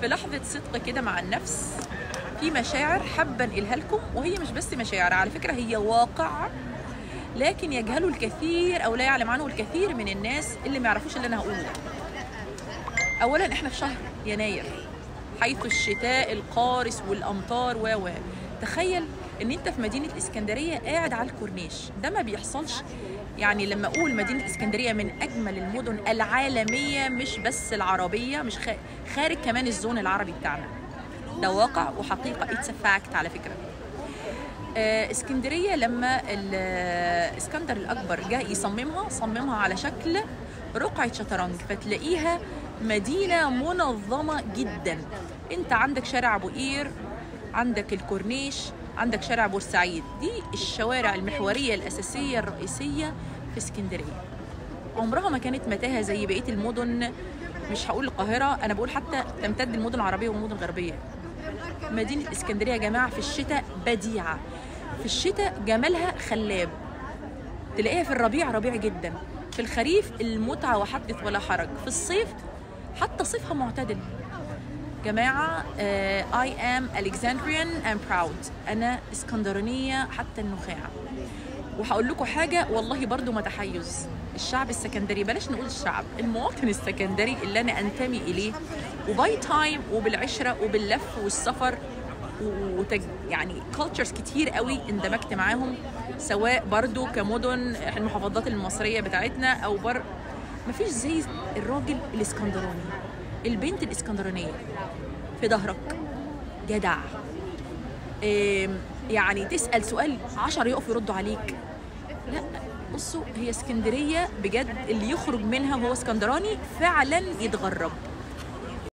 في لحظة صدق كده مع النفس، في مشاعر حابة انقلها لكم، وهي مش بس مشاعر على فكرة، هي واقع، لكن يجهله الكثير او لا يعلم عنه الكثير من الناس اللي ما يعرفوش اللي انا هقوله ده. اولا احنا في شهر يناير، حيث الشتاء القارس والامطار و تخيل ان انت في مدينة اسكندرية قاعد على الكورنيش، ده ما بيحصلش. يعني لما اقول مدينة اسكندرية من اجمل المدن العالمية، مش بس العربية، مش خارج كمان الزون العربي بتاعنا، ده واقع وحقيقة. اتس فاكت على فكرة. اسكندرية لما الاسكندر الأكبر جاء يصممها، صممها على شكل رقعة شطرنج، فتلاقيها مدينة منظمة جدا. انت عندك شارع أبو قير، عندك الكورنيش، عندك شارع بورسعيد، دي الشوارع المحورية الأساسية الرئيسية في اسكندرية. عمرها ما كانت متاهة زي بقية المدن، مش هقول القاهرة، أنا بقول حتى تمتد المدن العربية والمدن الغربية. مدينة اسكندرية يا جماعة في الشتاء بديعة، في الشتاء جمالها خلاب، تلاقيها في الربيع ربيع جدا، في الخريف المتعة وحدث ولا حرج، في الصيف حتى صيفها معتدل. جماعة I am Alexandrian and proud، أنا اسكندرانية حتى النخاع. وهقول لكم حاجة والله برضو ما تحيز، الشعب السكندري، بلاش نقول الشعب، المواطن السكندري اللي أنا أنتمي إليه، وباي تايم وبالعشرة وباللف والسفر يعني كولتشرز كتير قوي اندمجت معاهم، سواء برضو كمدن المحافظات المصرية بتاعتنا أو مفيش زي الراجل الاسكندراني، البنت الاسكندرانية في ظهرك، جدع، يعني تسأل سؤال 10 يقف يردوا عليك. لا بصوا، هي اسكندرية بجد اللي يخرج منها وهو اسكندراني فعلا يتغرب.